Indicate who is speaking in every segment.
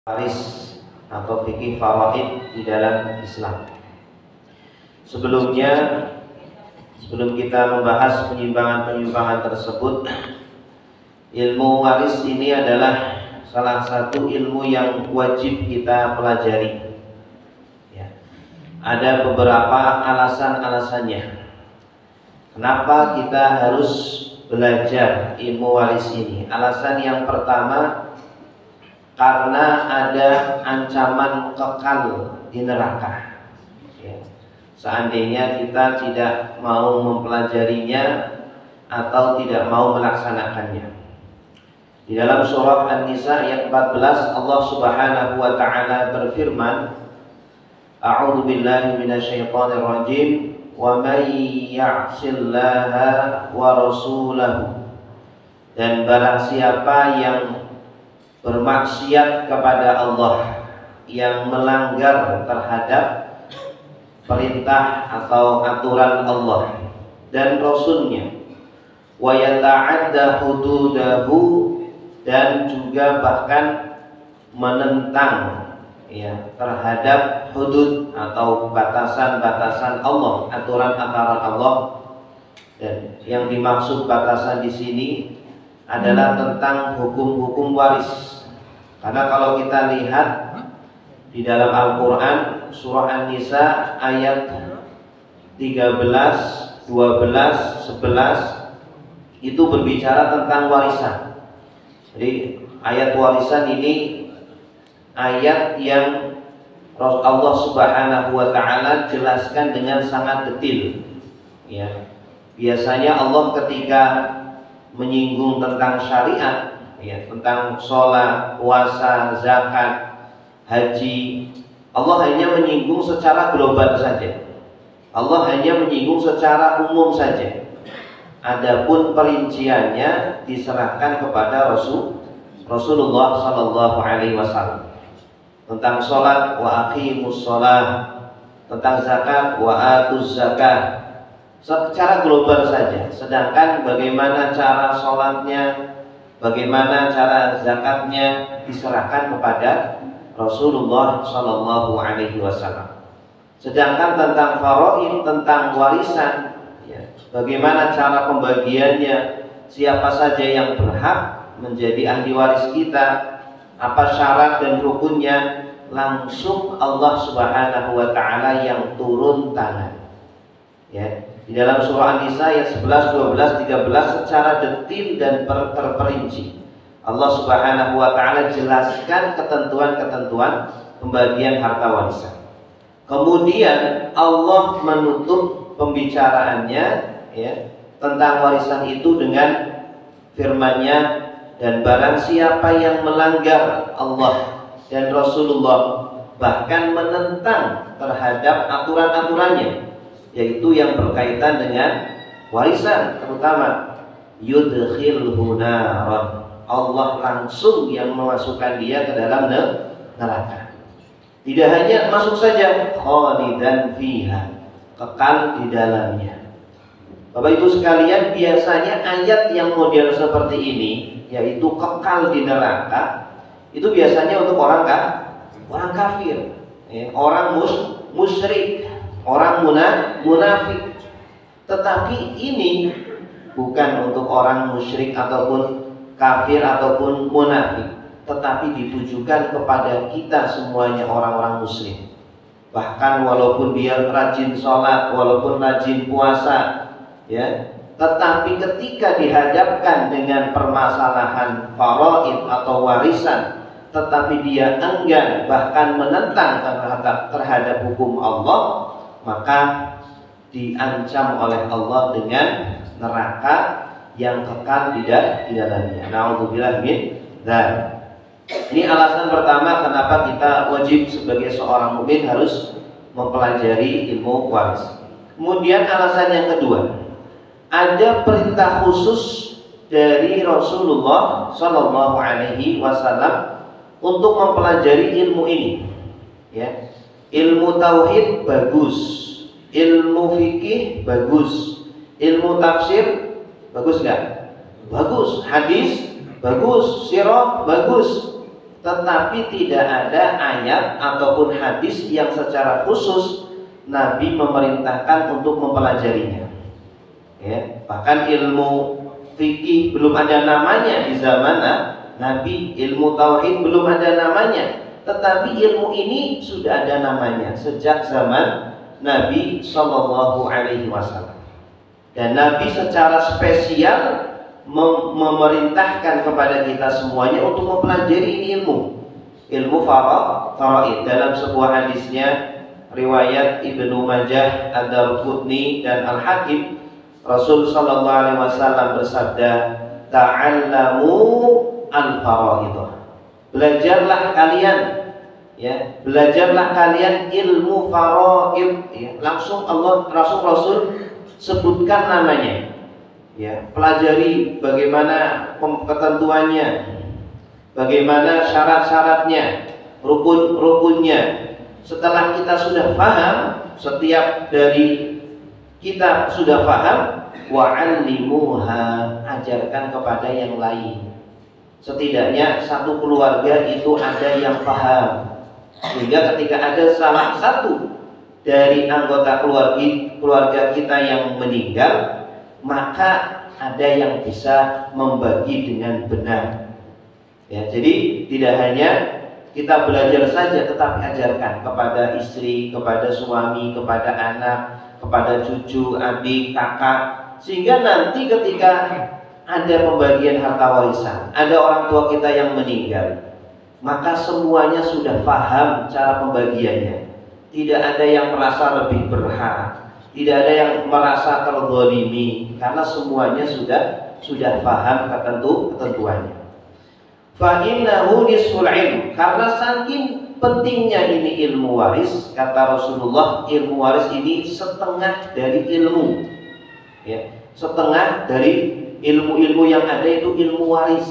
Speaker 1: Faris atau fikih faraid di dalam Islam. Sebelum kita membahas penyimpangan-penyimpangan tersebut, ilmu waris ini adalah salah satu ilmu yang wajib kita pelajari. Ya. Ada beberapa alasan-alasannya. Kenapa kita harus belajar ilmu waris ini? Alasan yang pertama, karena ada ancaman kekal di neraka. Ya. Seandainya kita tidak mau mempelajarinya atau tidak mau melaksanakannya. Di dalam surah An-Nisa ayat 14, Allah Subhanahu wa taala berfirman, A'udzu billahi minasyaitonir rajim, wa may ya'sillaha wa rasulahu. Dan barang siapa yang bermaksiat kepada Allah, yang melanggar terhadap perintah atau aturan Allah dan Rasulnya, wa yata'adda hududahu, dan juga bahkan menentang terhadap hudud atau batasan-batasan Allah, aturan-aturan Allah. Dan yang dimaksud batasan di sini adalah tentang hukum-hukum waris. Karena kalau kita lihat di dalam Al-Quran surah An-Nisa ayat 13, 12, 11 itu berbicara tentang warisan. Jadi ayat warisan ini ayat yang Allah Subhanahu wa taala jelaskan dengan sangat detail. Ya. Biasanya Allah ketika menyinggung tentang syariat, tentang sholat, puasa, zakat, haji, Allah hanya menyinggung secara global saja. Allah hanya menyinggung secara umum saja. Adapun perinciannya diserahkan kepada Rasulullah Sallallahu Alaihi Wasallam. Tentang sholat, wa aqimus sholat, tentang zakat, wa atuz zakat, secara global saja. Sedangkan bagaimana cara sholatnya, bagaimana cara zakatnya diserahkan kepada Rasulullah Sallallahu Alaihi Wasallam. Sedangkan tentang faraid, tentang warisan, bagaimana cara pembagiannya, siapa saja yang berhak menjadi ahli waris kita, apa syarat dan rukunnya, langsung Allah Subhanahu wa taala yang turun tangan. Ya. Di dalam surah An-Nisa ayat 11, 12, 13 secara detail dan terperinci Allah Subhanahu wa taala jelaskan ketentuan-ketentuan pembagian harta warisan. Kemudian Allah menutup pembicaraannya tentang warisan itu dengan firman-Nya, dan barang siapa yang melanggar Allah dan Rasulullah, bahkan menentang terhadap aturan-aturannya, yaitu yang berkaitan dengan warisan terutama, yudkhilhu naran, Allah langsung yang memasukkan dia ke dalam neraka. Tidak hanya masuk saja, khalidan fiha, kekal di dalamnya. Bapak Ibu sekalian, biasanya ayat yang model seperti ini, yaitu kekal di neraka, itu biasanya untuk orang kafir, orang musyrik, orang munafik. Tetapi ini bukan untuk orang musyrik ataupun kafir ataupun munafik, tetapi ditujukan kepada kita semuanya, orang-orang muslim. Bahkan walaupun dia rajin sholat, walaupun rajin puasa, tetapi ketika dihadapkan dengan permasalahan faraid atau warisan, tetapi dia enggan bahkan menentang terhadap hukum Allah, maka diancam oleh Allah dengan neraka yang kekal di dalamnya. Na'udzubillah min dzalik. Ini alasan pertama kenapa kita wajib sebagai seorang mukmin harus mempelajari ilmu waris. Kemudian alasan yang kedua, ada perintah khusus dari Rasulullah Shallallahu Alaihi Wasallam untuk mempelajari ilmu ini. Ilmu tauhid bagus, ilmu fikih bagus, ilmu tafsir bagus nggak? Bagus. Hadis bagus, sirah bagus. tetapi tidak ada ayat ataupun hadis yang secara khusus Nabi memerintahkan untuk mempelajarinya. Ya, bahkan ilmu fikih belum ada namanya di zaman Nabi, ilmu tauhid belum ada namanya, tetapi ilmu ini sudah ada namanya sejak zaman Nabi Shallallahu Alaihi Wasallam. Dan Nabi secara spesial memerintahkan kepada kita semuanya untuk mempelajari ini ilmu faraid. Dalam sebuah hadisnya riwayat Ibnu Majah, Ad-Darqutni dan Al-Hakim, Rasul Shallallahu Alaihi Wasallam bersabda, ta'allamu al-faraid. Belajarlah kalian, ya, belajarlah kalian ilmu faraid. Ya, langsung Rasul sebutkan namanya. Ya, pelajari bagaimana ketentuannya, bagaimana syarat-syaratnya, rukun-rukunnya. Setelah kita sudah paham, setiap dari kita sudah paham, wa'allimuha, ajarkan kepada yang lain. Setidaknya satu keluarga itu ada yang paham, sehingga ketika ada salah satu dari anggota keluarga kita yang meninggal, maka ada yang bisa membagi dengan benar. Ya, jadi tidak hanya kita belajar saja, tetapi ajarkan kepada istri, kepada suami, kepada anak, kepada cucu, adik, kakak, sehingga nanti ketika ada pembagian harta warisan, ada orang tua kita yang meninggal, maka semuanya sudah paham cara pembagiannya. Tidak ada yang merasa lebih berhak, tidak ada yang merasa terzalimi, karena semuanya sudah paham ketentuannya. Fa innahu nisful ilm, karena saking pentingnya ini ilmu waris, kata Rasulullah, ilmu waris ini setengah dari ilmu. Ya, setengah dari ilmu-ilmu yang ada itu ilmu waris.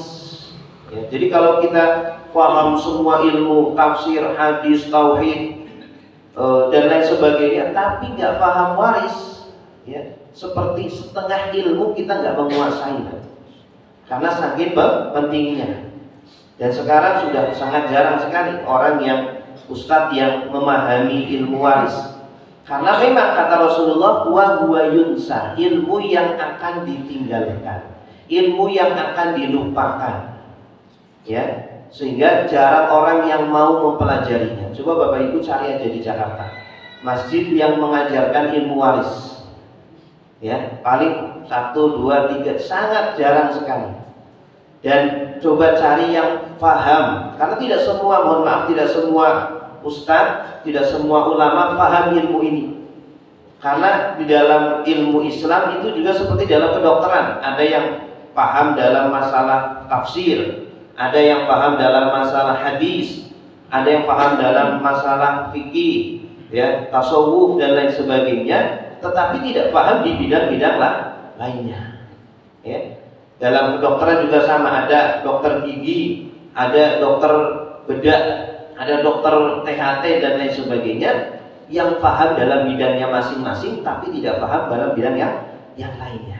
Speaker 1: Ya, jadi kalau kita paham semua ilmu tafsir, hadis, tauhid, dan lain sebagainya, tapi nggak paham waris, ya, seperti setengah ilmu kita nggak menguasai, karena saking pentingnya. Dan sekarang sudah sangat jarang sekali orang yang ustadz yang memahami ilmu waris, karena memang kata Rasulullah, wa huwa yunsa, ilmu yang akan ditinggalkan, ilmu yang akan dilupakan, ya, sehingga jarang orang yang mau mempelajarinya. Coba Bapak Ibu cari aja di Jakarta masjid yang mengajarkan ilmu waris, ya, paling 1, 2, 3, sangat jarang sekali. Dan coba cari yang paham, karena tidak semua, mohon maaf, tidak semua ustadz, tidak semua ulama paham ilmu ini. Karena di dalam ilmu Islam itu juga seperti dalam kedokteran, ada yang paham dalam masalah tafsir, ada yang paham dalam masalah hadis, ada yang paham dalam masalah fikih, ya, tasawuf dan lain sebagainya, tetapi tidak paham di bidang-bidang lainnya. Ya. Dalam kedokteran juga sama, ada dokter gigi, ada dokter bedah, ada dokter THT dan lain sebagainya, yang paham dalam bidangnya masing-masing, tapi tidak paham dalam bidang yang lainnya.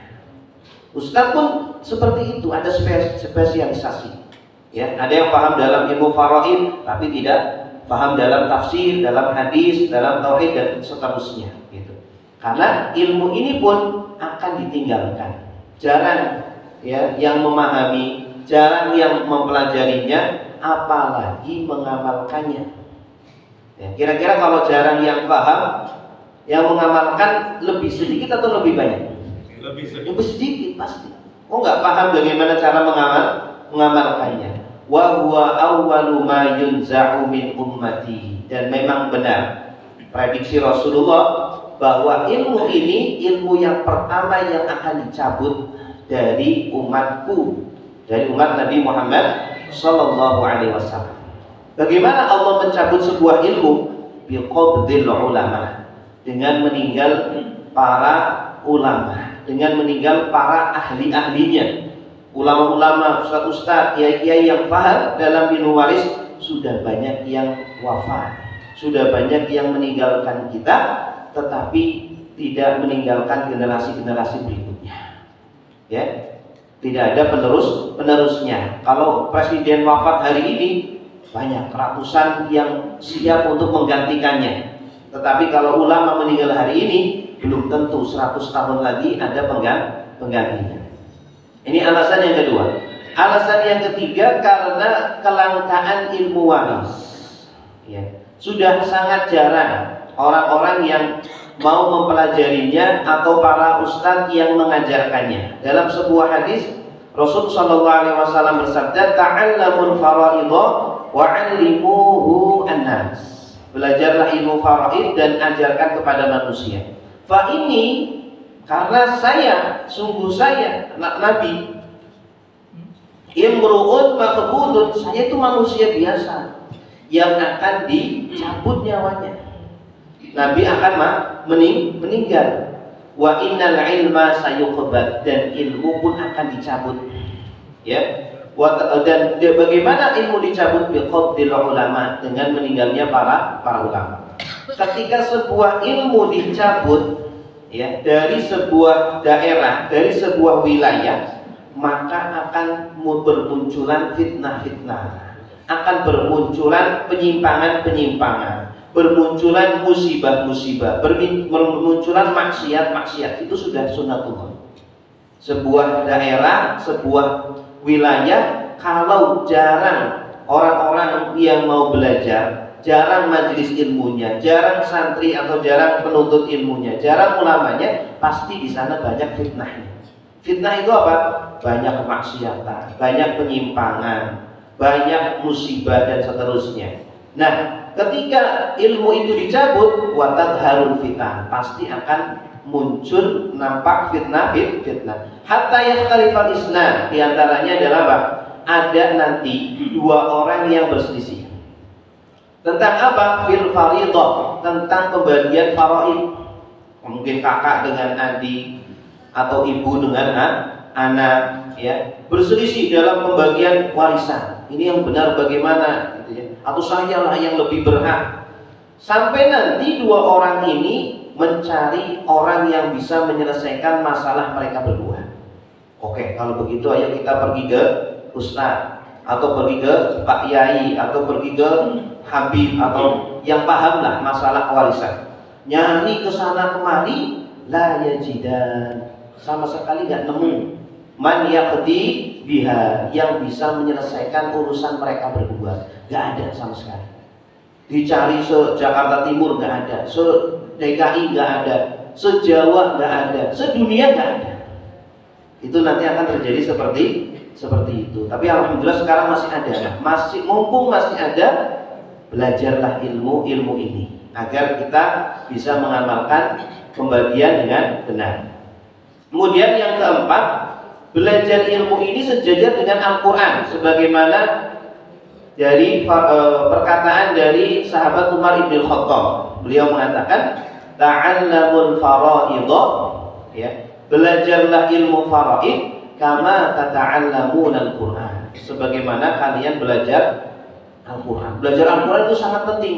Speaker 1: Ustadz pun seperti itu, ada spesialisasi. Ya, ada yang paham dalam ilmu faraid, tapi tidak paham dalam tafsir, dalam hadis, dalam tauhid dan seterusnya. Gitu. Karena ilmu ini pun akan ditinggalkan. Jarang, ya, yang memahami, jarang yang mempelajarinya, apalagi mengamalkannya. Ya, kira-kira kalau jarang yang paham, yang mengamalkan lebih sedikit atau lebih banyak? Lebih sedikit pasti. Oh, nggak paham bagaimana cara mengamalkannya. Wa huwa awwalu ma yunza'u min ummati, dan memang benar prediksi Rasulullah bahwa ilmu ini ilmu yang pertama yang akan dicabut dari umatku, dari umat Nabi Muhammad Sallallahu Alaihi Wasallam. Bagaimana Allah mencabut sebuah ilmu? Biqabdil ulama, dengan meninggal para ulama, dengan meninggal para ahli-ahlinya. Ulama-ulama, ustaz-ustaz, kiai-kiai yang paham dalam ilmu waris sudah banyak yang wafat, sudah banyak yang meninggalkan kita, tetapi tidak meninggalkan generasi-generasi berikutnya. Ya, tidak ada penerusnya. Kalau presiden wafat hari ini, banyak ratusan yang siap untuk menggantikannya. Tetapi kalau ulama meninggal hari ini, belum tentu 100 tahun lagi ada penggantinya. Ini alasan yang kedua. Alasan yang ketiga, karena kelangkaan ilmu waris. Ya, sudah sangat jarang orang-orang yang mau mempelajarinya atau para ustadz yang mengajarkannya. Dalam sebuah hadis, Rasul Shallallahu Alaihi Wasallam bersabda, "Ta'allamul faraidha wa'allimuhu an-nas." Belajarlah ilmu faraid dan ajarkan kepada manusia. Fa ini, karena sungguh saya anak Nabi, imru'un maqbudun, saya itu manusia biasa yang akan dicabut nyawanya. Nabi akan meninggal. Wa innal ilma sayuqbad, dan ilmu pun akan dicabut. Ya. Dan bagaimana ilmu dicabut? Biqabdil ulama, dengan meninggalnya para ulama. Ketika sebuah ilmu dicabut, ya, dari sebuah daerah, dari sebuah wilayah, maka akan bermunculan fitnah-fitnah, akan bermunculan penyimpangan-penyimpangan, bermunculan musibah-musibah, bermunculan maksiat-maksiat. Itu sudah sunnatullah. Sebuah daerah, sebuah wilayah, kalau jarang orang-orang yang mau belajar, jarang majelis ilmunya, jarang santri atau jarang penuntut ilmunya, jarang ulamanya, pasti di sana banyak fitnahnya. Fitnah itu apa? Banyak kemaksiatan, banyak penyimpangan, banyak musibah dan seterusnya. Nah, ketika ilmu itu dicabut, watadharul fitnah, pasti akan muncul nampak fitnah. Hatta yakhtalifal isnad, diantaranya adalah apa? Ada nanti dua orang yang berselisih. Tentang apa? Fil faridah, tentang pembagian faraid. Mungkin kakak dengan adik atau ibu dengan anak, ya, berselisih dalam pembagian warisan. Ini yang benar bagaimana, gitu ya? Atau saya lah yang lebih berhak. Sampai nanti dua orang ini mencari orang yang bisa menyelesaikan masalah mereka berdua. Oke, kalau begitu ayo kita pergi ke ustaz, atau pergi ke Pak Yai, atau pergi ke Habib, atau yang paham lah masalah warisan. Nyari ke sana kemari, la yajidan, sama sekali nggak nemu man yaqdi biha, yang bisa menyelesaikan urusan mereka berdua. Nggak ada sama sekali. Dicari se-Jakarta Timur nggak ada, se-DKI nggak ada, se-Jawa nggak ada, sedunia nggak ada. Itu nanti akan terjadi seperti itu. Tapi alhamdulillah sekarang masih ada. Mumpung masih ada, belajarlah ilmu ini agar kita bisa mengamalkan pembagian dengan benar. Kemudian yang keempat, belajar ilmu ini sejajar dengan Al-Quran, sebagaimana dari perkataan dari sahabat Umar ibn Khattab. Beliau mengatakan, ta'allamul faraidha, ya, belajarlah ilmu faraid kama tata'allamunal Qur'an, sebagaimana kalian belajar Al-Quran. Belajar Al-Quran itu sangat penting.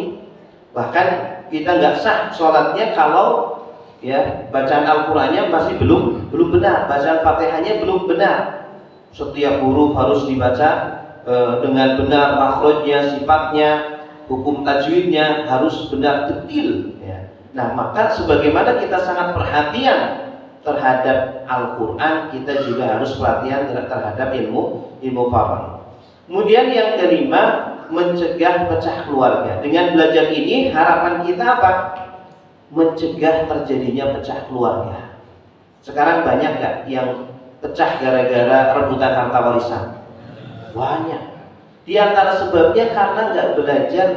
Speaker 1: Bahkan kita nggak sah sholatnya kalau, ya, bacaan Al-Qurannya masih belum benar, bacaan Fatihahnya belum benar. Setiap huruf harus dibaca dengan benar, makhrajnya, sifatnya, hukum tajwidnya harus benar, detil, ya. Nah, maka sebagaimana kita sangat perhatian terhadap Al-Quran, kita juga harus perhatian terhadap ilmu faraid. Kemudian yang kelima, mencegah pecah keluarga. Dengan belajar ini harapan kita apa? Mencegah terjadinya pecah keluarga. Sekarang banyak gak yang pecah gara-gara rebutan harta warisan? Banyak. Di antara sebabnya karena nggak belajar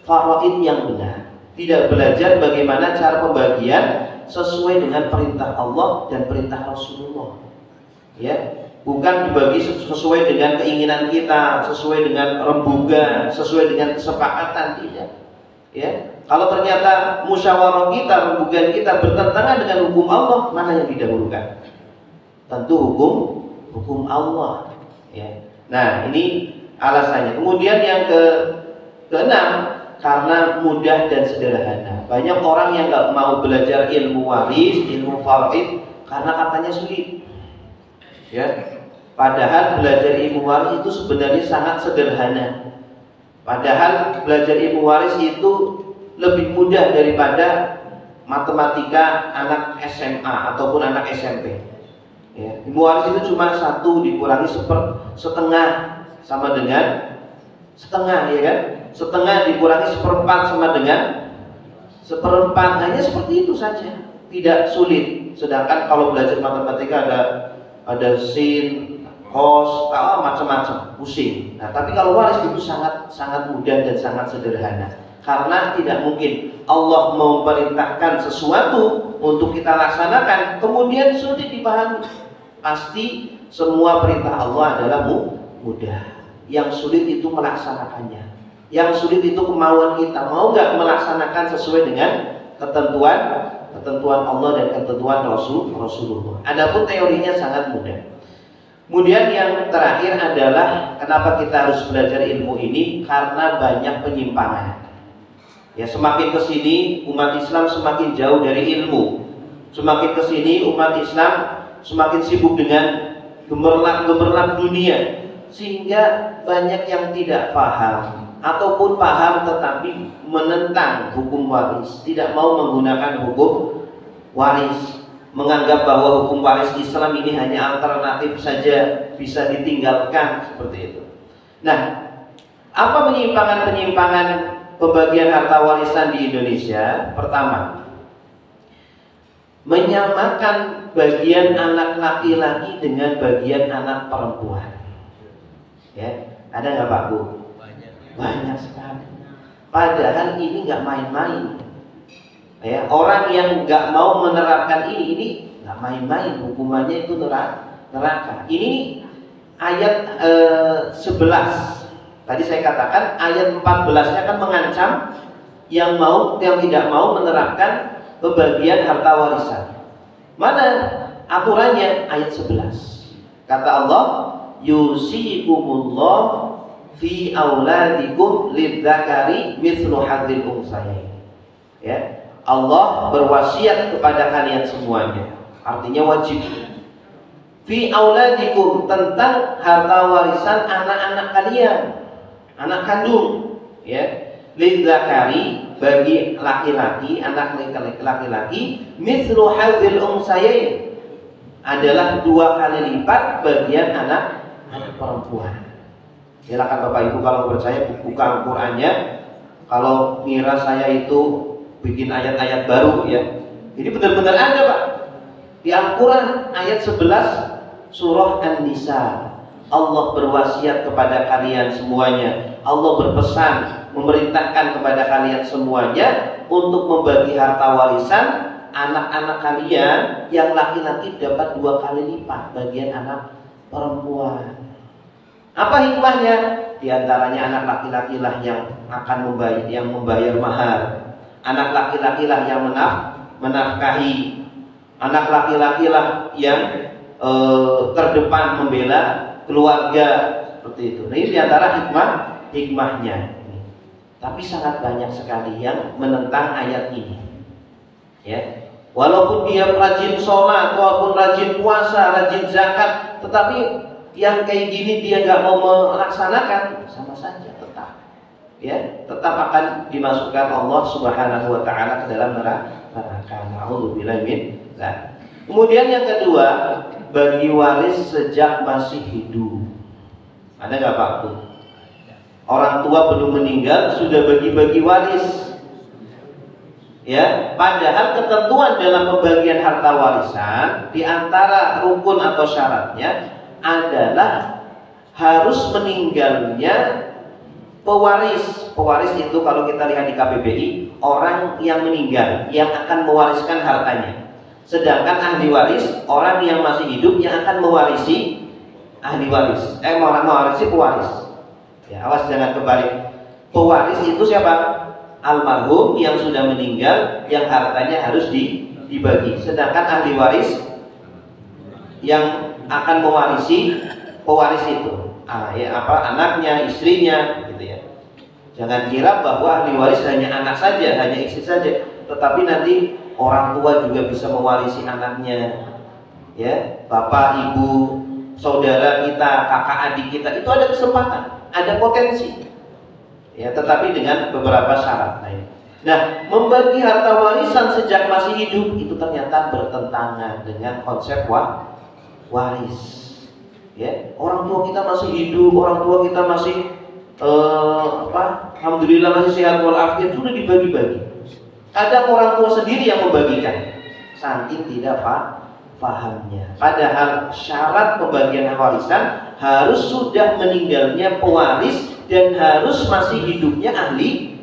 Speaker 1: faraid yang benar, tidak belajar bagaimana cara pembagian sesuai dengan perintah Allah dan perintah Rasulullah. Ya, bukan dibagi sesuai dengan keinginan kita, sesuai dengan rembugan, sesuai dengan kesepakatan, tidak. Ya, kalau ternyata musyawarah kita, rembugan kita bertentangan dengan hukum Allah, mana yang didahulukan? Tentu hukum Allah. Ya. Nah, ini alasannya. Kemudian yang keenam, karena mudah dan sederhana. Banyak orang yang nggak mau belajar ilmu waris, ilmu faraid karena katanya sulit. Ya, padahal belajar ilmu waris itu sebenarnya sangat sederhana. Padahal belajar ilmu waris itu lebih mudah daripada matematika anak SMA ataupun anak SMP. Ya, ilmu waris itu cuma 1 dikurangi setengah sama dengan setengah, ya kan? Setengah dikurangi 1/4 sama dengan 1/4, hanya seperti itu saja, tidak sulit. Sedangkan kalau belajar matematika ada sin, kos, macam-macam, pusing. Nah, tapi kalau waris itu sangat mudah dan sangat sederhana. Karena tidak mungkin Allah memerintahkan sesuatu untuk kita laksanakan kemudian sulit dipahami. Pasti semua perintah Allah adalah mudah. Yang sulit itu melaksanakannya. Yang sulit itu kemauan kita. Mau nggak melaksanakan sesuai dengan ketentuan Allah dan ketentuan Rasulullah. Adapun teorinya sangat mudah. Kemudian yang terakhir adalah kenapa kita harus belajar ilmu ini, karena banyak penyimpangan. Ya, semakin kesini umat Islam semakin jauh dari ilmu. Semakin kesini umat Islam semakin sibuk dengan gemerlap dunia, sehingga banyak yang tidak paham ataupun paham tetapi menentang hukum waris, tidak mau menggunakan hukum waris, menganggap bahwa hukum waris Islam ini hanya alternatif saja, bisa ditinggalkan, seperti itu. Nah, apa penyimpangan pembagian harta warisan di Indonesia? Pertama, menyamakan bagian anak laki-laki dengan bagian anak perempuan. Ya, ada nggak Pak Bu? Banyak sekali. Padahal ini nggak main-main. Ya, orang yang nggak mau menerapkan ini nggak main-main, hukumannya itu neraka. Ini ayat 11. Tadi saya katakan ayat 14-nya kan mengancam yang tidak mau menerapkan pembagian harta warisan. Mana aturannya? Ayat 11. Kata Allah, yusikumullah fi auladikum lidzakari mithlu hadzil unsayain. Ya, Allah berwasiat kepada kalian semuanya. Artinya wajib. Fi auladikum, tentang harta warisan anak-anak kalian, anak kandung, ya. Lidzakari, bagi laki-laki, anak laki-laki, mithlu hadzil unsayain, adalah 2 kali lipat bagian anak perempuan. Silakan Bapak Ibu kalau percaya buka Al-Qur'annya. Kalau ngira saya itu bikin ayat-ayat baru, ya, ini benar-benar ada Pak di Al-Quran. Ayat 11 surah An-Nisa, Allah berwasiat kepada kalian semuanya. Allah berpesan, memerintahkan kepada kalian semuanya untuk membagi harta warisan anak-anak kalian yang laki-laki dapat 2 kali lipat bagian anak perempuan. Apa hikmahnya? Di antaranya anak laki-laki lah yang akan membayar mahar. Anak laki-laki lah yang menafkahi. Anak laki-laki lah yang terdepan membela keluarga, seperti itu. Nah, ini diantara hikmahnya. Tapi sangat banyak sekali yang menentang ayat ini. Ya, walaupun dia rajin sholat, walaupun rajin puasa, rajin zakat, tetapi yang kayak gini dia nggak mau melaksanakan, sama saja tetap akan dimasukkan Allah Subhanahu wa taala ke dalam neraka. Na'udzubillahi min dzalik. Kemudian yang kedua, bagi waris sejak masih hidup. Ada nggak Pak? Orang tua belum meninggal sudah bagi-bagi waris. Ya, padahal ketentuan dalam pembagian harta warisan di antara rukun atau syaratnya adalah harus meninggalnya pewaris. Pewaris itu kalau kita lihat di KBBI, orang yang meninggal yang akan mewariskan hartanya. Sedangkan ahli waris, orang yang masih hidup yang akan mewarisi ahli waris. Mewarisi pewaris. Ya, awas jangan kebalik. Pewaris itu siapa? Almarhum yang sudah meninggal yang hartanya harus dibagi. Sedangkan ahli waris yang akan mewarisi pewaris itu, anaknya, istrinya, gitu ya. Jangan kira bahwa ahli waris hanya anak saja, hanya istri saja, tetapi nanti orang tua juga bisa mewarisi anaknya, ya, bapak, ibu, saudara kita, kakak adik kita, itu ada kesempatan, ada potensi. Ya, tetapi dengan beberapa syarat. Nah, membagi harta warisan sejak masih hidup itu ternyata bertentangan dengan konsep waris. Ya, orang tua kita masih hidup, orang tua kita masih alhamdulillah masih sehat walafiat, sudah dibagi-bagi. Kadang orang tua sendiri yang membagikan, saking tidak pahamnya. Padahal syarat pembagian warisan harus sudah meninggalnya pewaris dan harus masih hidupnya ahli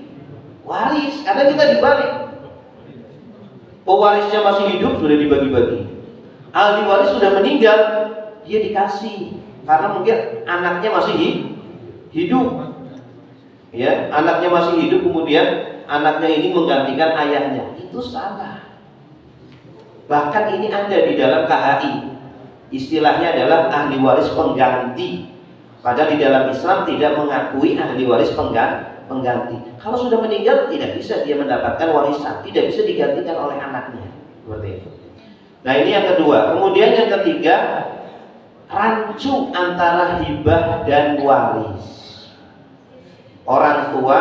Speaker 1: waris. Karena kita dibalik, pewarisnya masih hidup sudah dibagi-bagi, ahli waris sudah meninggal dia dikasih karena mungkin anaknya masih hidup. Ya, anaknya masih hidup, kemudian anaknya ini menggantikan ayahnya. Itu salah. Bahkan ini ada di dalam KHI, istilahnya adalah ahli waris pengganti. Padahal di dalam Islam tidak mengakui ahli waris pengganti. Kalau sudah meninggal tidak bisa dia mendapatkan warisan, tidak bisa digantikan oleh anaknya. Seperti itu. Nah, ini yang kedua. Kemudian yang ketiga, rancu antara hibah dan waris. Orang tua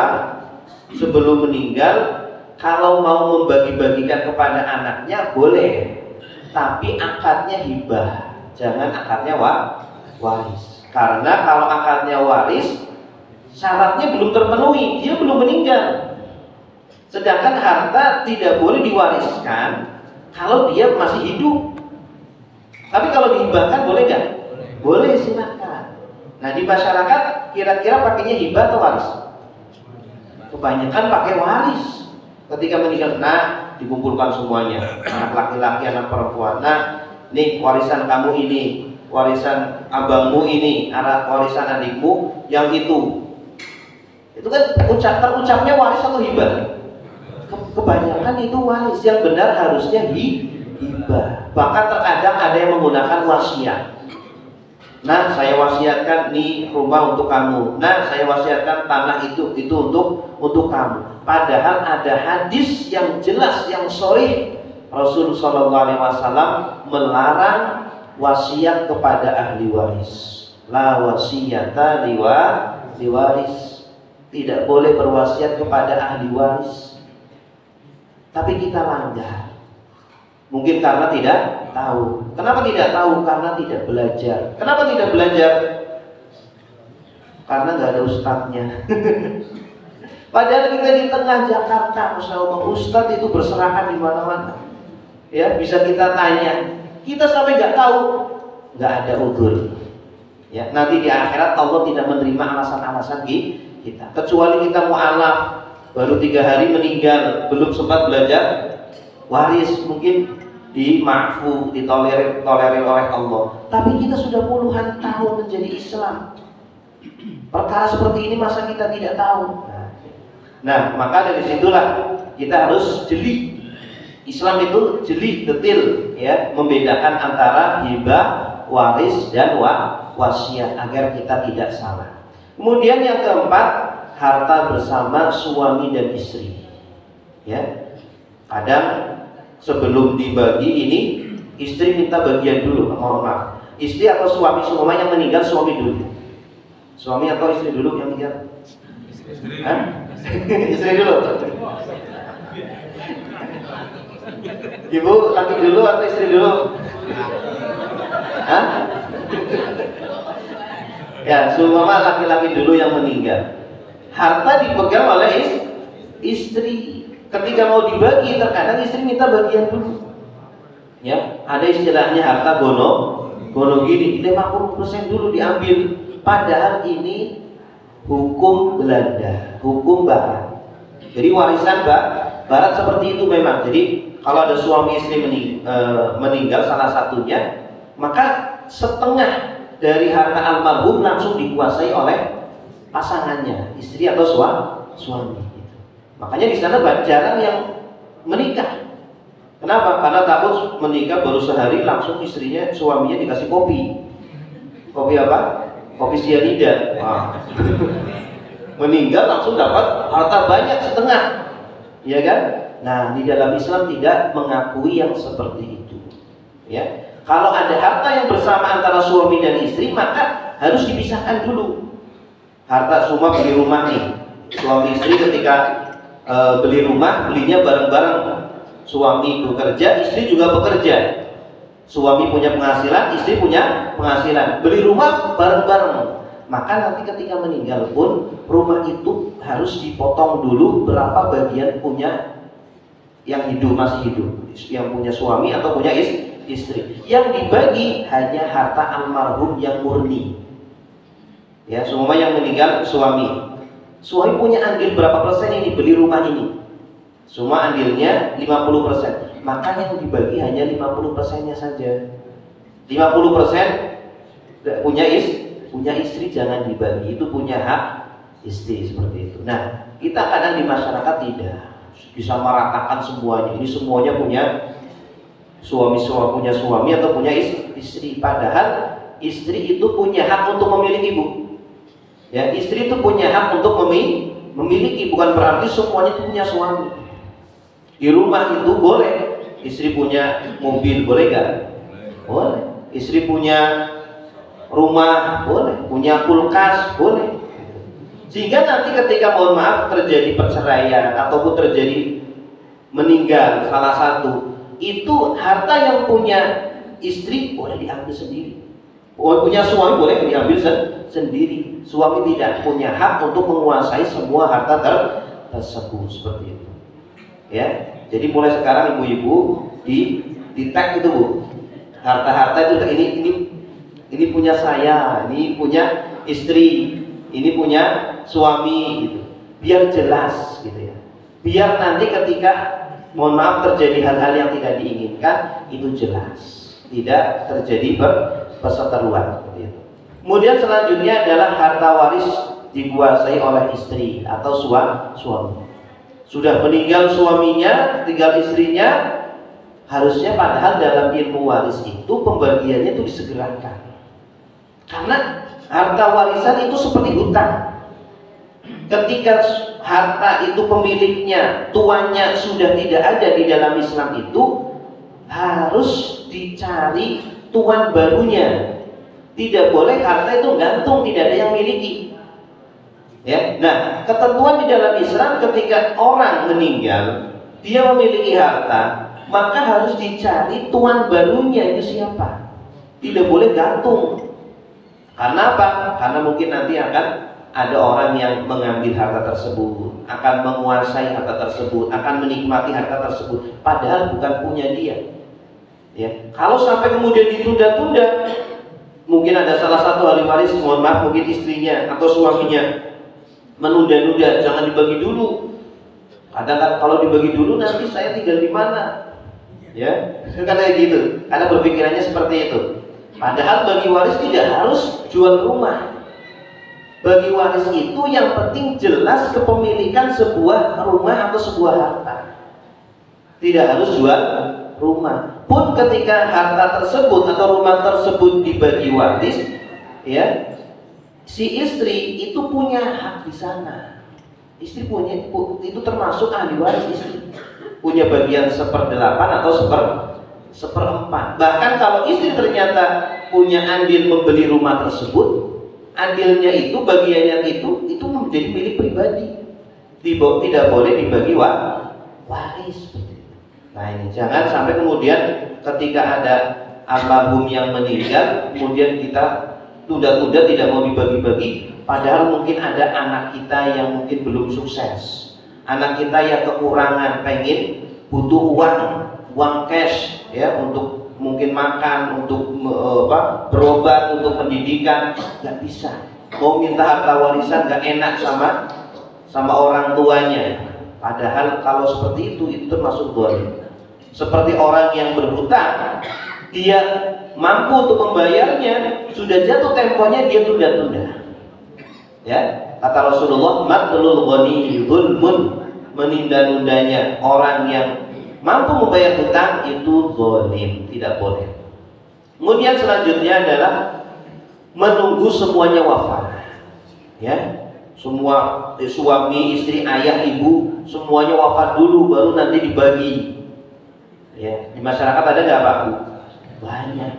Speaker 1: sebelum meninggal kalau mau membagi-bagikan kepada anaknya boleh, tapi akadnya hibah, jangan akadnya waris. Karena kalau akadnya waris, syaratnya belum terpenuhi, dia belum meninggal. Sedangkan harta tidak boleh diwariskan kalau dia masih hidup. Tapi kalau dihibahkan boleh nggak? Boleh, silakan. Nah, di masyarakat kira-kira pakainya hibah atau waris? Kebanyakan pakai waris. Ketika meninggal, nah dikumpulkan semuanya, anak laki-laki, anak perempuan. Nah, nih warisan kamu ini, warisan abangmu ini, warisan adikmu yang itu. Itu kan terucapnya waris atau hibah? Kebanyakan itu waris. Yang benar harusnya hibah. Bahkan terkadang ada yang menggunakan wasiat. Nah, saya wasiatkan nih rumah untuk kamu. Nah, saya wasiatkan tanah itu untuk kamu. Padahal ada hadis yang jelas, yang sharih, Rasul Shallallahu Alaihi Wasallam melarang wasiat kepada ahli waris. La wasiyata liwaris. Tidak boleh berwasiat kepada ahli waris. Tapi kita langgar. Mungkin karena tidak tahu. Kenapa tidak tahu? Karena tidak belajar. Kenapa tidak belajar? Karena nggak ada ustadznya. Padahal kita di tengah Jakarta, Masya Allah, ustadz itu berserakan di mana-mana. Ya, bisa kita tanya. Kita sampai nggak tahu, nggak ada udzur. Ya, nanti di akhirat Allah tidak menerima alasan-alasan kita. Kecuali kita mu'alaf, baru 3 hari meninggal, belum sempat belajar waris, mungkin dimaafu, ditolerir oleh Allah. Tapi kita sudah puluhan tahun menjadi Islam. Perkara seperti ini masa kita tidak tahu? Nah, maka dari situlah kita harus jeli. Islam itu jeli, detil, ya, membedakan antara hibah, waris dan wasiat agar kita tidak salah. Kemudian yang keempat, harta bersama suami dan istri. Ya, kadang sebelum dibagi ini, istri minta bagian dulu. Mohon maaf, istri atau suami, semua yang meninggal suami dulu. Suami atau istri dulu yang meninggal? Istri. Istri dulu. Ibu laki dulu atau istri dulu? Hah? Ya, semua laki-laki dulu yang meninggal. Harta dipegang oleh istri. Ketika mau dibagi, terkadang istri minta bagian dulu. Ya, ada istilahnya harta gono gini, 50% dulu diambil. Padahal ini hukum Belanda, hukum Barat. Jadi warisan Barat seperti itu memang. Jadi kalau ada suami istri meninggal salah satunya, maka setengah dari harta almarhum langsung dikuasai oleh pasangannya, istri atau suami. Makanya di sana jarang yang menikah. Kenapa? Karena takut menikah baru sehari langsung istrinya, suaminya dikasih kopi. Kopi apa? Kopi sianida. Wah. Meninggal langsung dapat harta banyak setengah, ya kan? Nah, di dalam Islam tidak mengakui yang seperti itu. Ya, kalau ada harta yang bersama antara suami dan istri, maka harus dipisahkan dulu. Harta semua beli rumah nih, Suami istri ketika beli rumah, belinya bareng-bareng. Suami bekerja, istri juga bekerja. Suami punya penghasilan, istri punya penghasilan. Beli rumah bareng-bareng. Maka nanti ketika meninggal pun rumah itu harus dipotong dulu berapa bagian punya yang hidup, masih hidup, yang punya suami atau punya istri. Yang dibagi hanya harta almarhum yang murni. Ya, semua yang meninggal suami. Suami punya andil berapa persen ini beli rumah ini? Semua andilnya 50%. Maka yang dibagi hanya 50%-nya saja. 50% punya istri jangan dibagi, itu punya hak istri, seperti itu. Nah, kita kadang di masyarakat tidak bisa meratakan semuanya. Ini semuanya punya suami punya suami atau punya istri. Padahal istri itu punya hak untuk memiliki, Bu. Ya, istri itu punya hak untuk memiliki, bukan berarti semuanya itu punya suami. Di rumah itu boleh istri punya mobil, boleh gak? Boleh. Istri punya rumah, boleh. Punya kulkas, boleh. Sehingga nanti ketika mohon maaf terjadi perceraian ataupun terjadi meninggal salah satu, itu harta yang punya istri boleh diambil sendiri. Punya suami boleh diambil sendiri. Suami tidak punya hak untuk menguasai semua harta tersebut, seperti itu. Ya, jadi mulai sekarang ibu-ibu di tag itu, Bu. Harta-harta itu ini punya saya, ini punya istri, ini punya suami gitu. Biar jelas gitu ya. Biar nanti ketika mohon maaf terjadi hal-hal yang tidak diinginkan itu jelas. Tidak terjadi perseteruan seperti itu. Kemudian selanjutnya adalah harta waris dikuasai oleh istri atau suami. Sudah meninggal suaminya, tinggal istrinya, harusnya padahal dalam ilmu waris itu pembagiannya itu disegerakan. Karena harta warisan itu seperti hutang. Ketika harta itu pemiliknya, tuannya sudah tidak ada di dalam Islam itu, harus dicari tuan barunya. Tidak boleh harta itu gantung, tidak ada yang miliki. Ya, nah ketentuan di dalam Islam ketika orang meninggal, dia memiliki harta, maka harus dicari tuan barunya itu siapa. Tidak boleh gantung. Karena apa? Karena mungkin nanti akan ada orang yang mengambil harta tersebut, akan menguasai harta tersebut, akan menikmati harta tersebut, padahal bukan punya dia. Ya, kalau sampai kemudian ditunda-tunda, mungkin ada salah satu ahli waris, mohon maaf, mungkin istrinya atau suaminya menunda-nunda, jangan dibagi dulu. Kadang kan kalau dibagi dulu nanti saya tinggal di mana? Ya, kan kayak gitu. Karena berpikirannya seperti itu. Padahal bagi waris tidak harus jual rumah. Bagi waris itu yang penting jelas kepemilikan sebuah rumah atau sebuah harta. Tidak harus jual rumah. Pun ketika harta tersebut atau rumah tersebut dibagi waris, ya, si istri itu punya hak di sana. Istri punya, itu termasuk ahli waris istri. Punya bagian 1/8 atau 1/4. Bahkan kalau istri ternyata punya andil membeli rumah tersebut, andilnya itu, bagiannya itu menjadi milik pribadi. Tidak boleh dibagi waris. Nah ini jangan sampai kemudian ketika ada almarhum yang meninggal, kemudian kita tunda-tunda tidak mau dibagi-bagi, padahal mungkin ada anak kita yang mungkin belum sukses, anak kita yang kekurangan, pengen butuh uang cash ya untuk mungkin makan, untuk berobat, untuk pendidikan, nggak bisa. Mau minta harta warisan nggak enak sama orang tuanya. Padahal kalau seperti itu termasuk zalim. Seperti orang yang berhutang, dia mampu untuk membayarnya, sudah jatuh temponya dia tunda-tunda. Ya, kata Rasulullah, matlul ghani dzulmun, menunda-nundanya orang yang mampu membayar hutang itu zalim, tidak boleh. Kemudian selanjutnya adalah menunggu semuanya wafat. Ya, semua suami, istri, ayah, ibu semuanya wafat dulu baru nanti dibagi. Ya, di masyarakat ada nggak Pak Bu? Banyak.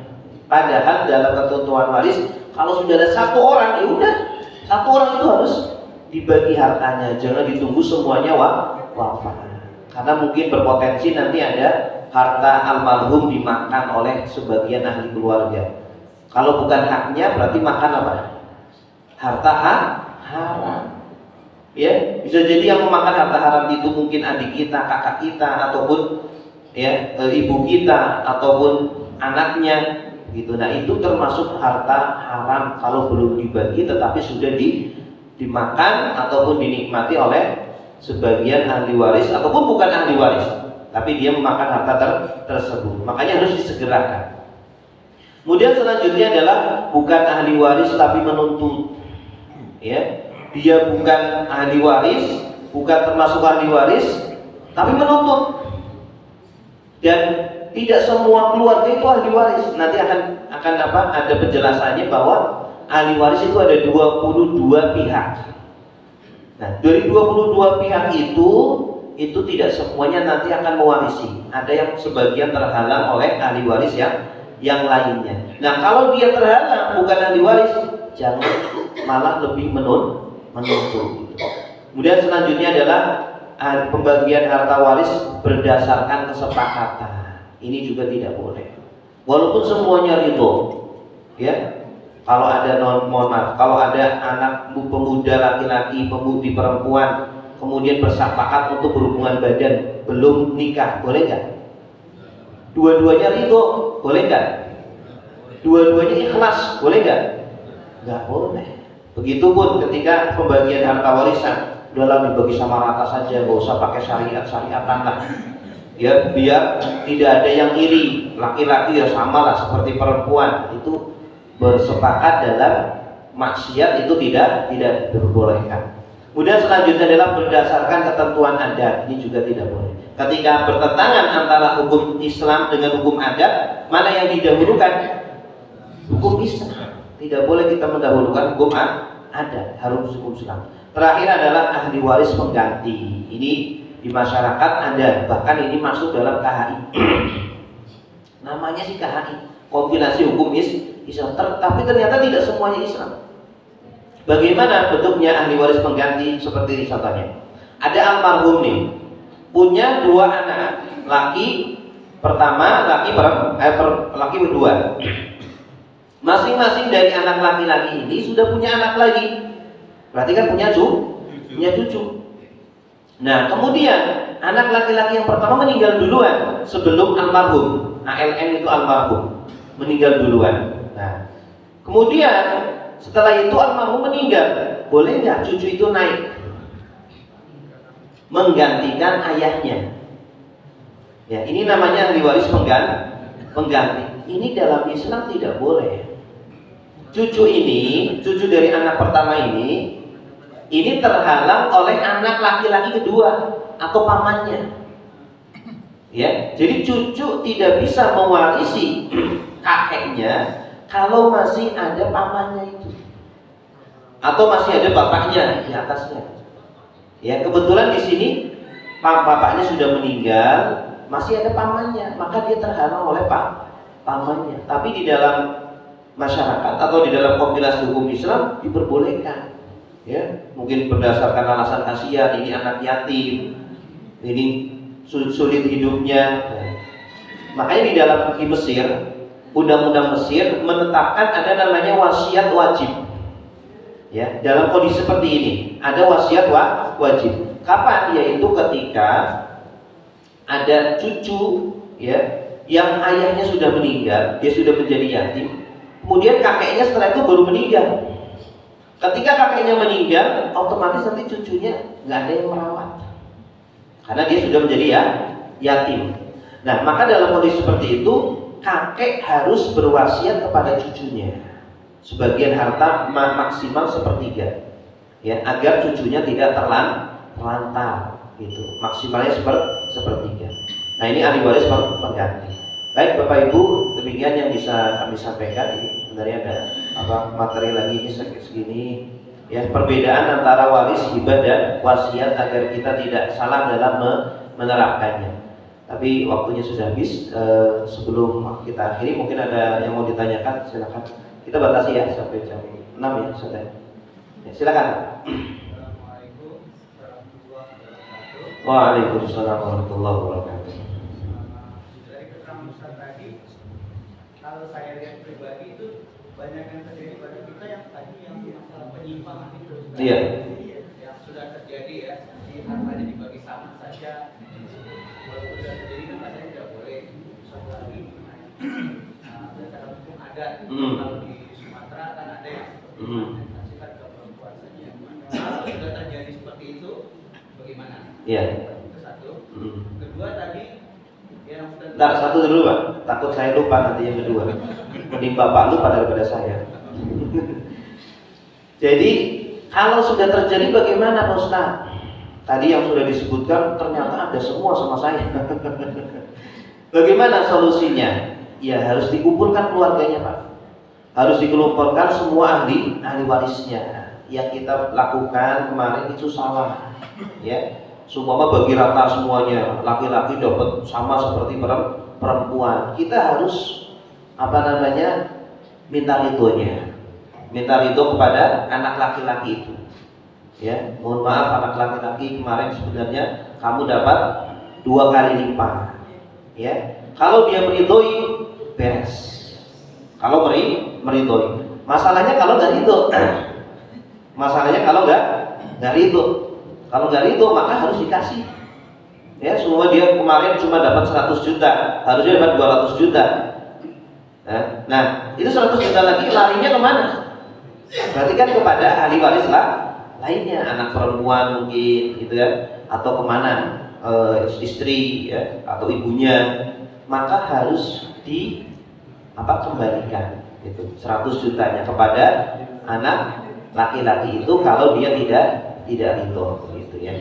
Speaker 1: Padahal dalam ketentuan waris kalau sudah ada satu orang, ya udah satu orang itu harus dibagi hartanya, jangan ditunggu semuanya wafat. Karena mungkin berpotensi nanti ada harta almarhum dimakan oleh sebagian ahli keluarga. Kalau bukan haknya berarti makan apa? Harta haram. Ya, bisa jadi yang memakan harta haram itu mungkin adik kita, kakak kita, ataupun ya ibu kita, ataupun anaknya gitu. Nah, itu termasuk harta haram kalau belum dibagi tetapi sudah dimakan ataupun dinikmati oleh sebagian ahli waris ataupun bukan ahli waris, tapi dia memakan harta tersebut. Makanya harus disegerakan. Kemudian selanjutnya adalah bukan ahli waris tapi menuntut. Ya, dia bukan ahli waris, bukan termasuk ahli waris, tapi menuntut. Dan tidak semua keluarga itu ahli waris. Nanti akan apa? Ada penjelasannya bahwa ahli waris itu ada 22 pihak. Nah, dari 22 pihak itu tidak semuanya nanti akan mewarisi. Ada yang sebagian terhalang oleh ahli waris yang lainnya. Nah, kalau dia terhalang bukan ahli waris, jangan malah lebih menuntut. Kemudian selanjutnya adalah pembagian harta waris berdasarkan kesepakatan. Ini juga tidak boleh. Walaupun semuanya ridho, ya. Kalau ada mohon maaf, kalau ada anak pemuda laki-laki, pemudi perempuan, kemudian bersepakat untuk berhubungan badan belum nikah, boleh nggak? Dua-duanya ridho, boleh nggak? Dua-duanya ikhlas, boleh nggak? Nggak boleh. Begitupun ketika pembagian harta warisan, udahlah dibagi sama rata saja, nggak usah pakai syariat-syariatan lah. Ya, biar tidak ada yang iri. Laki-laki ya sama lah seperti perempuan, itu bersepakat dalam maksiat itu tidak diperbolehkan. Kemudian selanjutnya adalah berdasarkan ketentuan adat, ini juga tidak boleh. Ketika bertentangan antara hukum Islam dengan hukum adat, mana yang didahulukan? Hukum Islam. Tidak boleh kita mendahulukan hukum adat, harus hukum Islam. Terakhir adalah ahli waris pengganti. Ini di masyarakat ada, bahkan ini masuk dalam KHI. Namanya sih KHI, kompilasi hukum Islam, tapi ternyata tidak semuanya Islam. Bagaimana bentuknya ahli waris pengganti? Seperti ini contohnya. Ada almarhum nih, punya 2 anak, laki pertama, laki berdua. Masing-masing dari anak laki-laki ini sudah punya anak lagi. Berarti kan punya cucu. Nah, kemudian anak laki-laki yang pertama meninggal duluan sebelum almarhum. ALM itu almarhum, meninggal duluan. Nah, kemudian setelah itu almarhum meninggal, boleh nggak cucu itu naik menggantikan ayahnya? Ya, ini namanya ahli waris pengganti. Ini dalam Islam tidak boleh. Cucu dari anak pertama ini terhalang oleh anak laki-laki kedua atau pamannya. Ya, jadi cucu tidak bisa mewarisi kakeknya kalau masih ada pamannya itu, atau masih ada bapaknya di atasnya. Ya, kebetulan di sini bapaknya sudah meninggal, masih ada pamannya, maka dia terhalang oleh pamannya. Tapi di dalam masyarakat atau di dalam kompilasi hukum Islam diperbolehkan. Ya, mungkin berdasarkan alasan kasihan, ini anak yatim, ini sulit hidupnya. Makanya di dalam fikih Mesir, undang-undang Mesir menetapkan ada namanya wasiat wajib. Ya, dalam kondisi seperti ini ada wasiat wajib. Kapan? Yaitu ketika ada cucu, ya, yang ayahnya sudah meninggal, dia sudah menjadi yatim. Kemudian kakeknya setelah itu baru meninggal. Ketika kakeknya meninggal, otomatis nanti cucunya nggak ada yang merawat, karena dia sudah menjadi yatim. Nah, maka dalam kondisi seperti itu, kakek harus berwasiat kepada cucunya sebagian harta maksimal 1/3, ya, agar cucunya tidak terlantar, gitu. Maksimalnya 1/3. Nah, ini ahli waris pengganti. Baik Bapak Ibu, demikian yang bisa kami sampaikan. Ini sebenarnya ada materi lagi ini segini. Ya, perbedaan antara waris, hibah dan wasiat agar kita tidak salah dalam menerapkannya. Tapi waktunya sudah habis. Sebelum kita akhiri, mungkin ada yang mau ditanyakan, silakan. Kita batasi ya sampai jam 6 ya, sudah. Ya, silakan. Waalaikumsalam warahmatullahi wabarakatuh.
Speaker 2: Dari keterangan Ustaz tadi, kalau saya lihat pribadi itu banyak yang terjadi pada kita yang tadi yang masalah penyimpangan itu.
Speaker 1: Iya.
Speaker 2: Yang sudah terjadi ya, di hartanya dibagi sama saja. Kalau sudah terjadi kan katanya tidak boleh satu lagi. Nah, berdasarkan hukum adat, kalau di Sumatera kan ada yang kasihkan ke perempuan saja. Kalau sudah terjadi seperti itu, bagaimana?
Speaker 1: Iya.
Speaker 2: Itu satu. Kedua tadi yang sudah.
Speaker 1: Nggak, satu dulu Pak, takut saya lupa nanti yang kedua. Mending Bapak lupa daripada saya. Jadi kalau sudah terjadi bagaimana Pak Ustaz? Tadi yang sudah disebutkan ternyata ada semua sama saya. Bagaimana solusinya? Ya harus dikumpulkan keluarganya Pak. Harus dikumpulkan semua ahli warisnya. Yang kita lakukan kemarin itu salah. Ya, semua bagi rata semuanya. Laki-laki dapat sama seperti perempuan. Kita harus minta ridhonya. Minta ridho kepada anak laki-laki itu. Ya, mohon maaf anak laki-laki kemarin sebenarnya kamu dapat 2 kali lipat. Ya, kalau dia meridhoi beres. Kalau meridhoi. Masalahnya kalau nggak ridho. Masalahnya kalau nggak ridho. Kalau nggak ridho maka harus dikasih. Ya, semua dia kemarin cuma dapat 100 juta, harusnya dapat 200 juta. Nah, itu 100 juta lagi larinya kemana? Berarti kan kepada ahli waris lainnya, anak perempuan mungkin gitu ya, atau kemana istri ya, atau ibunya, maka harus kembalikan itu 100 jutanya kepada anak laki-laki itu kalau dia tidak ridho gitu ya.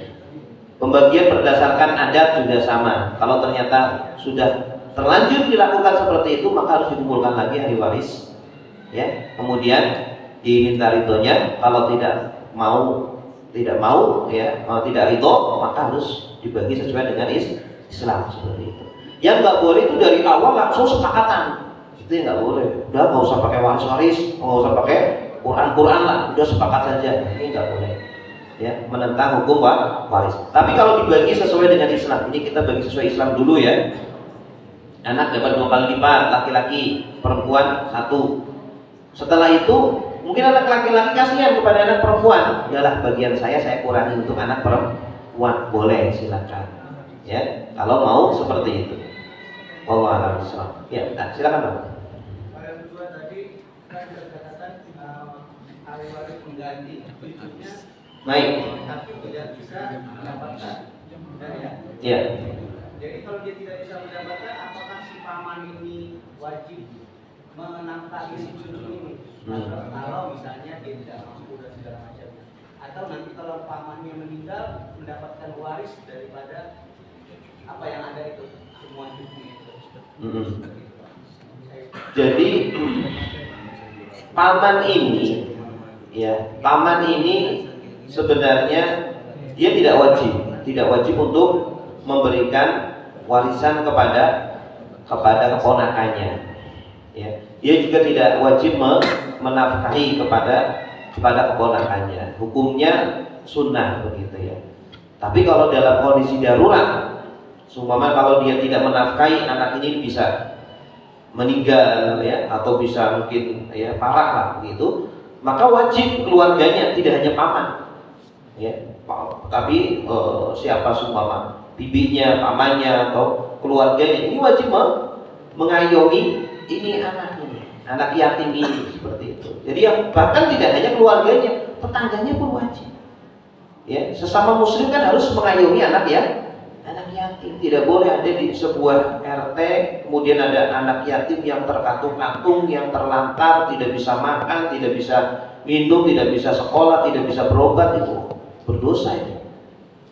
Speaker 1: Pembagian berdasarkan adat juga sama. Kalau ternyata sudah terlanjur dilakukan seperti itu maka harus dikumpulkan lagi ahli waris ya, kemudian diminta ridhonya. Kalau tidak mau ya, tidak ridho maka harus dibagi sesuai dengan Islam seperti itu. Yang nggak boleh itu dari awal langsung sepakatan, itu yang nggak boleh. Udah nggak usah pakai waris, nggak usah pakai Quran lah, udah sepakat saja. Ini nggak boleh ya, menentang hukum waris. Tapi kalau dibagi sesuai dengan Islam, ini kita bagi sesuai Islam dulu ya. Anak dapat 2 kali lipat, laki-laki, perempuan 1. Setelah itu mungkin anak laki-laki kasihan kepada anak perempuan, udahlah bagian saya kurangi untuk anak perempuan, boleh silakan ya kalau mau seperti itu. Wallahu a'lam. Ya, silakan Pak.
Speaker 2: Pada kedua tadi kan berkatakan ahli waris mengganti cucunya
Speaker 1: naik,
Speaker 2: tapi tidak bisa mendapatkan.
Speaker 1: Iya.
Speaker 2: Jadi kalau dia tidak bisa mendapatkan, apakah si paman ini wajib menafkahi si cucu ini? Kalau misalnya dia tidak mampu dan segala macamnya, atau nanti kalau pamannya meninggal mendapatkan waris daripada apa yang ada itu semua cucu itu.
Speaker 1: Jadi paman ini sebenarnya dia tidak wajib untuk memberikan warisan kepada keponakannya. Ya, dia juga tidak wajib menafkahi kepada keponakannya. Hukumnya sunnah begitu ya. Tapi kalau dalam kondisi darurat, seumpama kalau dia tidak menafkahi, anak ini bisa meninggal ya, atau bisa mungkin ya parah lah begitu, maka wajib keluarganya, tidak hanya paman ya, tapi siapa seumpama bibinya, pamannya atau keluarganya ini wajib mengayomi ini anak yatim ini seperti itu. Jadi yang bahkan tidak hanya keluarganya, tetangganya pun wajib. Ya, sesama muslim kan harus mengayomi anak yatim. Tidak boleh ada di sebuah RT kemudian ada anak yatim yang terkatung-katung, yang terlantar, tidak bisa makan, tidak bisa minum, tidak bisa sekolah, tidak bisa berobat, itu berdosa itu.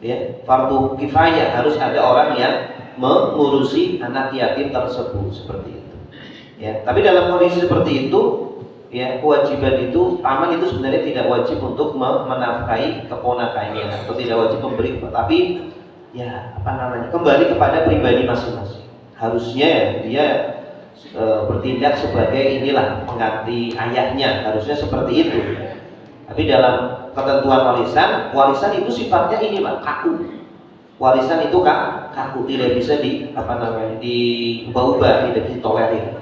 Speaker 1: Ya, fardu kifayah, harus ada orang yang mengurusi anak yatim tersebut seperti itu. Ya, tapi dalam kondisi seperti itu, ya kewajiban itu, paman itu sebenarnya tidak wajib untuk menafkahi keponakannya atau tidak wajib memberi, tapi ya kembali kepada pribadi masing-masing. Harusnya dia bertindak sebagai pengganti ayahnya, harusnya seperti itu. Tapi dalam ketentuan warisan itu sifatnya kaku. warisan itu kaku, tidak bisa diubah-ubah, tidak bisa ditolerir.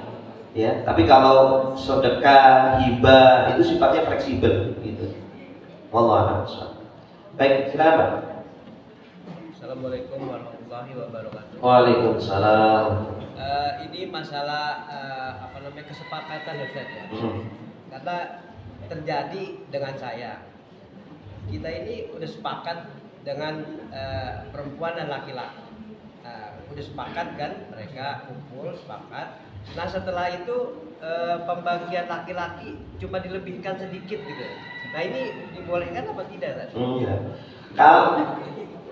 Speaker 1: Ya, tapi kalau sedekah, hibah itu sifatnya fleksibel gitu. Wallahu a'lam. Baik, silakan Pak.
Speaker 3: Assalamualaikum warahmatullahi wabarakatuh.
Speaker 1: Waalaikumsalam.
Speaker 3: Ini masalah kesepakatan Ustaz ya. Karena terjadi dengan saya. Kita ini udah sepakat dengan perempuan dan laki-laki. Udah sepakat kan, mereka kumpul sepakat. Nah setelah itu pembagian laki-laki cuma dilebihkan sedikit gitu. Nah ini dibolehkan apa tidak?
Speaker 1: Ya.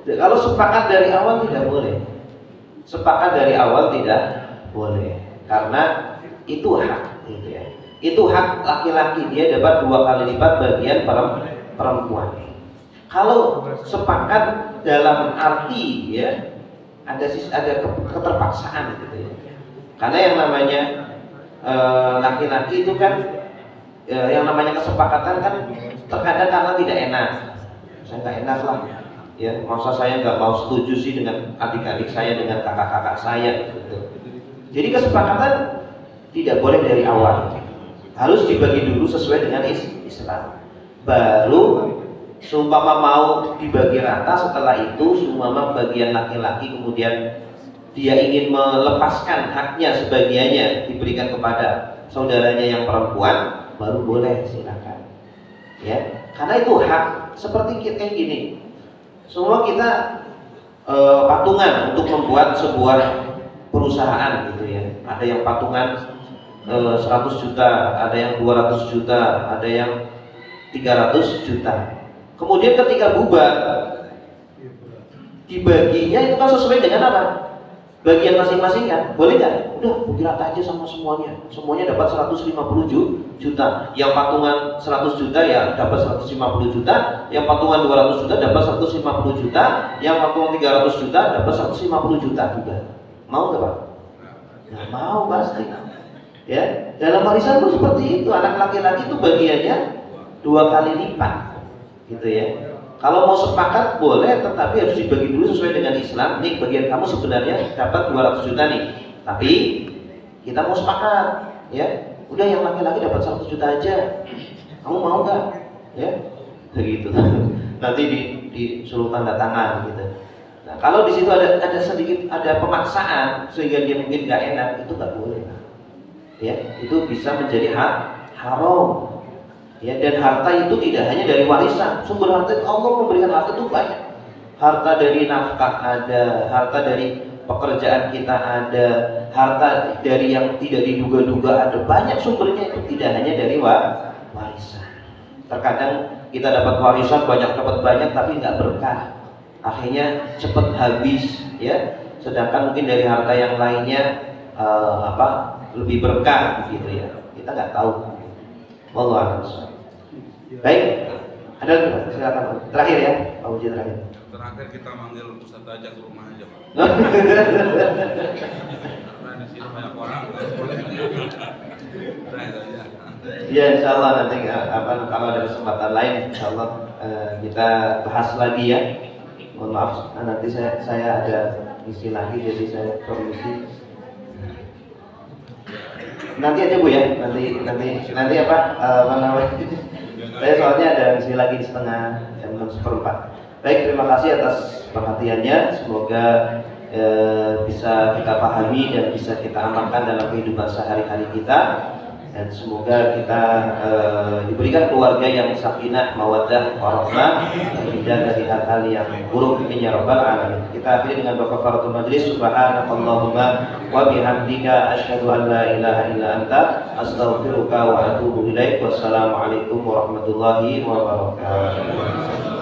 Speaker 1: Kalau sepakat dari awal tidak boleh. Sepakat dari awal tidak boleh, karena itu hak, gitu ya. Itu hak laki-laki, dia dapat 2 kali lipat bagian perempuan. Kalau sepakat dalam arti ya ada keterpaksaan gitu ya. Karena yang namanya laki-laki itu kan yang namanya kesepakatan kan terkadang karena tidak enak. Saya nggak enak lah, ya masa saya nggak mau setuju sih dengan adik-adik saya, dengan kakak-kakak saya gitu. Jadi kesepakatan tidak boleh dari awal, harus dibagi dulu sesuai dengan Islam. Baru seumpama mau dibagi rata, setelah itu seumpama bagian laki-laki kemudian dia ingin melepaskan haknya sebagiannya diberikan kepada saudaranya yang perempuan, baru boleh, silakan. Ya, karena itu hak. Seperti kayak gini, semua kita patungan untuk membuat sebuah perusahaan gitu ya. Ada yang patungan 100 juta, ada yang 200 juta, ada yang 300 juta. Kemudian ketika bubar, dibaginya itu kan sesuai dengan apa? Bagian masing-masing kan? Boleh nggak? Udah, bagi rata aja sama semuanya. Semuanya dapat 150 juta. Yang patungan 100 juta ya dapat 150 juta. Yang patungan 200 juta dapat 150 juta. Yang patungan 300 juta dapat 150 juta juga. Mau nggak Pak? Nggak mau pasti. Ya, dalam warisan pun seperti itu. Anak laki-laki itu bagiannya 2 kali lipat, gitu ya. Kalau mau sepakat boleh, tetapi harus dibagi dulu sesuai dengan Islam. Nih bagian kamu sebenarnya dapat 200 juta nih, tapi kita mau sepakat, ya. Udah yang laki-laki dapat 100 juta aja. Kamu mau nggak? Ya, begitu. Nanti disuruh tanda tangan gitu. Nah, kalau di situ ada sedikit pemaksaan sehingga dia mungkin nggak enak, itu nggak boleh. Ya, itu bisa menjadi haram. Ya, dan harta itu tidak hanya dari warisan. Sumber harta Allah memberikan harta itu banyak. Harta dari nafkah ada, harta dari pekerjaan kita ada, harta dari yang tidak diduga-duga ada. Banyak sumbernya, itu tidak hanya dari warisan. Terkadang kita dapat warisan dapat banyak tapi nggak berkah. Akhirnya cepat habis, ya. Sedangkan mungkin dari harta yang lainnya lebih berkah gitu ya. Kita nggak tahu. Wallahu a'lam. Baik, ada lagi silakan. Terakhir ya, Pak Uji terakhir.
Speaker 4: Terakhir kita manggil Ustaz aja ke rumah aja, Pak. Karena di sini banyak orang, nggak boleh. Nah, itu aja.
Speaker 1: Ya, insya Allah nanti kalau ada kesempatan lain, insya Allah kita bahas lagi ya. Mohon maaf, nanti saya ada isi lagi, jadi saya permisi. Nanti aja Bu ya, nanti apa namanya? Saya soalnya ada misi lagi setengah jam 6:15. Baik, terima kasih atas perhatiannya. Semoga bisa kita pahami dan bisa kita amalkan dalam kehidupan sehari-hari kita. Dan semoga kita diberikan keluarga yang sakinah, mawaddah, warahmah, terhindar dari hal-hal yang buruk ya rabbal alamin. Kita akhiri dengan doa kafaratul majlis. Subhanakallahumma wa bihamdika asyhadu an la ilaha illa anta astaghfiruka wa atubu ilaik. Wassalamualaikum warahmatullahi wabarakatuh.